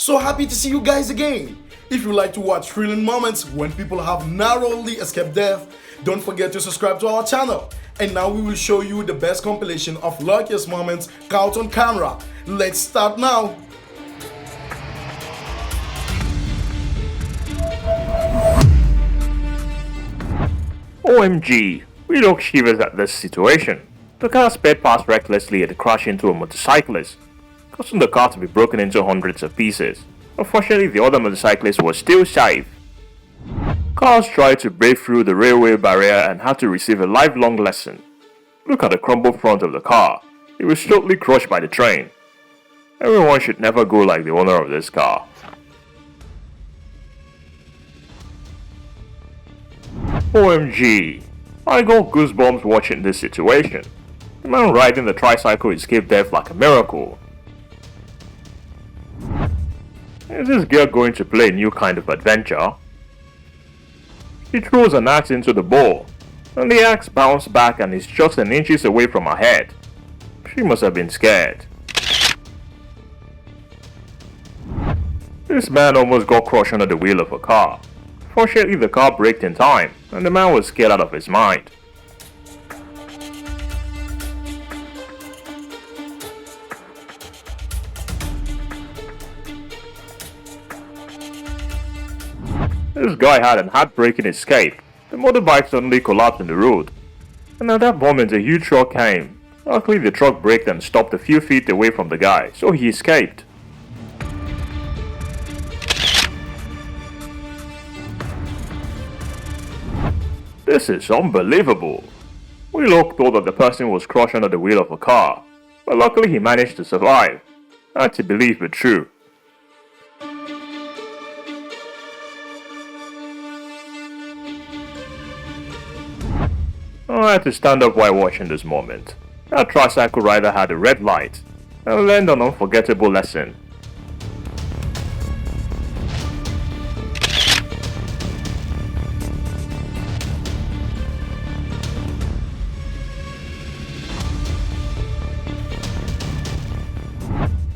So happy to see you guys again. If you like to watch thrilling moments when people have narrowly escaped death, don't forget to subscribe to our channel. And now we will show you the best compilation of luckiest moments caught on camera. Let's start now. OMG, we look shivers at this situation. The car sped past recklessly and crashed into a motorcyclist, causing the car to be broken into hundreds of pieces. Unfortunately, the other motorcyclist was still safe. Cars tried to break through the railway barrier and had to receive a lifelong lesson. Look at the crumbled front of the car. It was totally crushed by the train. Everyone should never go like the owner of this car. OMG, I got goosebumps watching this situation. The man riding the tricycle escaped death like a miracle. Is this girl going to play a new kind of adventure? She throws an axe into the bowl, and the axe bounced back and is just an inches away from her head. She must have been scared. This man almost got crushed under the wheel of a car. Fortunately, the car braked in time, and the man was scared out of his mind. This guy had an heartbreaking escape. The motorbike suddenly collapsed in the road, and at that moment a huge truck came. Luckily, the truck braked and stopped a few feet away from the guy, so he escaped. This is unbelievable. WELUCK thought that the person was crushed under the wheel of a car, but luckily he managed to survive. Hard to believe but true. I had to stand up while watching this moment. That tricycle rider had a red light and learned an unforgettable lesson.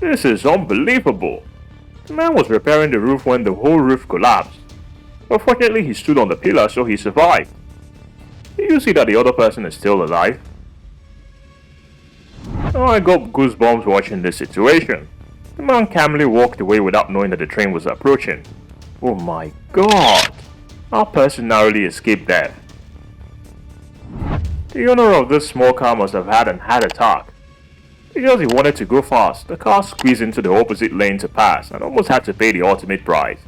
This is unbelievable. The man was repairing the roof when the whole roof collapsed. But fortunately he stood on the pillar, so he survived. Do you see that the other person is still alive? I got goosebumps watching this situation. The man calmly walked away without knowing that the train was approaching. Oh my god! Our person narrowly escaped death. The owner of this small car must have had an heart attack. Because he wanted to go fast, the car squeezed into the opposite lane to pass and almost had to pay the ultimate price.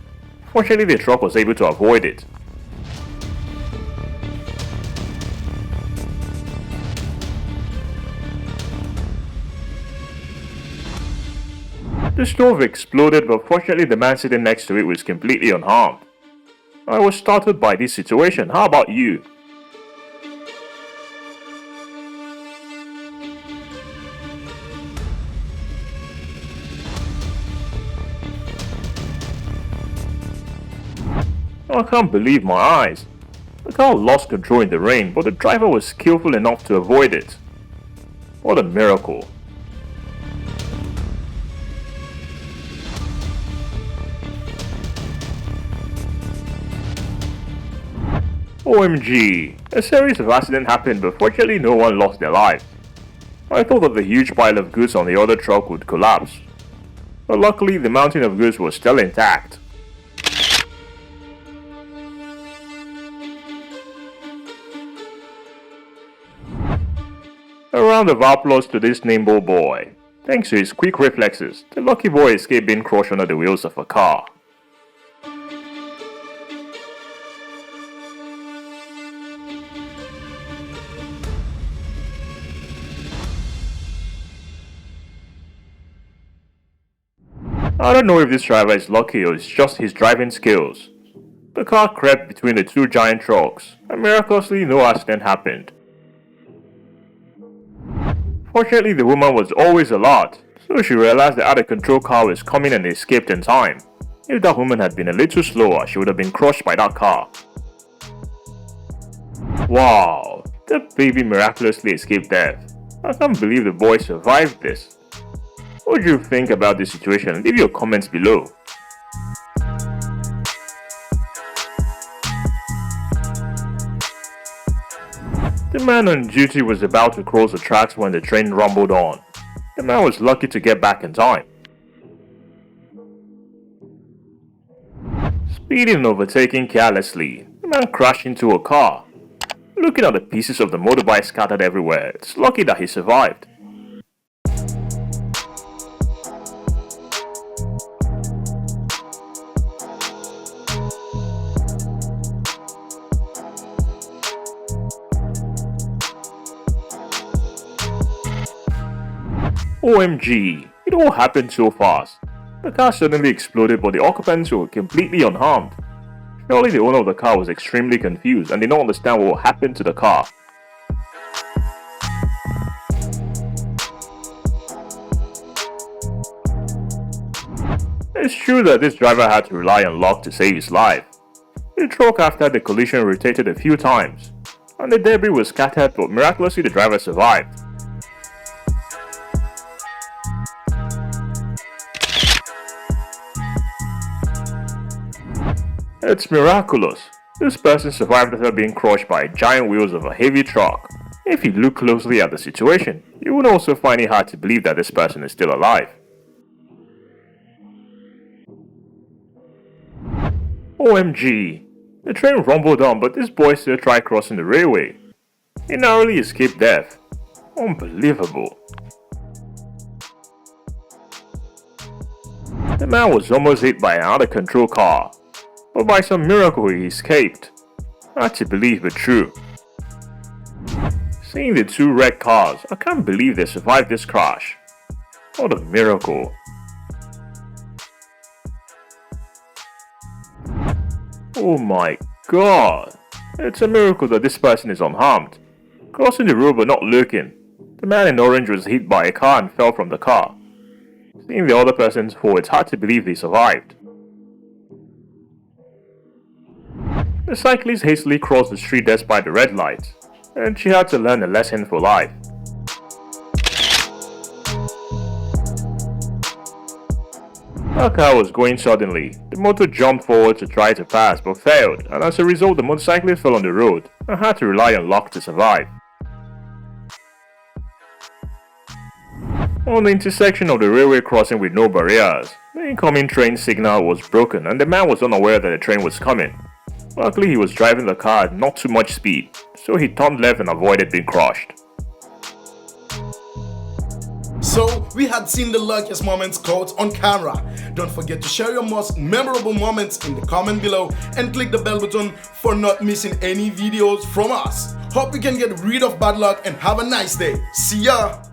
Fortunately, the truck was able to avoid it. The stove exploded, but fortunately the man sitting next to it was completely unharmed. I was startled by this situation. How about you? I can't believe my eyes. The car lost control in the rain, but the driver was skillful enough to avoid it. What a miracle. OMG, a series of accidents happened, but fortunately no one lost their lives. I thought that the huge pile of goods on the other truck would collapse, but luckily the mountain of goods was still intact. A round of applause to this nimble boy. Thanks to his quick reflexes, the lucky boy escaped being crushed under the wheels of a car. I don't know if this driver is lucky or it's just his driving skills. The car crept between the two giant trucks, and miraculously no accident happened. Fortunately, the woman was always alert, so she realized the out-of-control car was coming and escaped in time. If that woman had been a little slower, she would have been crushed by that car. Wow, the baby miraculously escaped death. I can't believe the boy survived this. What do you think about this situation? Leave your comments below. The man on duty was about to cross the tracks when the train rumbled on. The man was lucky to get back in time. Speeding and overtaking carelessly, the man crashed into a car. Looking at the pieces of the motorbike scattered everywhere, it's lucky that he survived. OMG, it all happened so fast. The car suddenly exploded but the occupants were completely unharmed. Surely the owner of the car was extremely confused and did not understand what happened to the car. It's true that this driver had to rely on luck to save his life. The truck after the collision rotated a few times, and the debris was scattered but miraculously the driver survived. It's miraculous. This person survived after being crushed by giant wheels of a heavy truck. If you look closely at the situation, you would also find it hard to believe that this person is still alive. OMG, the train rumbled on but this boy still tried crossing the railway. He narrowly escaped death. Unbelievable. The man was almost hit by an out-of-control car, but by some miracle he escaped. Hard to believe but true. Seeing the two wrecked cars, I can't believe they survived this crash. What a miracle. Oh my god. It's a miracle that this person is unharmed. Crossing the road but not looking. The man in orange was hit by a car and fell from the car. Seeing the other person's fall, it's hard to believe they survived. The cyclist hastily crossed the street despite the red light, and she had to learn a lesson for life. Her car was going suddenly. The motor jumped forward to try to pass but failed, and as a result the motorcyclist fell on the road and had to rely on luck to survive. On the intersection of the railway crossing with no barriers, the incoming train signal was broken and the man was unaware that the train was coming. Luckily he was driving the car at not too much speed, so he turned left and avoided being crushed. So, we had seen the luckiest moments caught on camera. Don't forget to share your most memorable moments in the comment below and click the bell button for not missing any videos from us. Hope we can get rid of bad luck and have a nice day. See ya!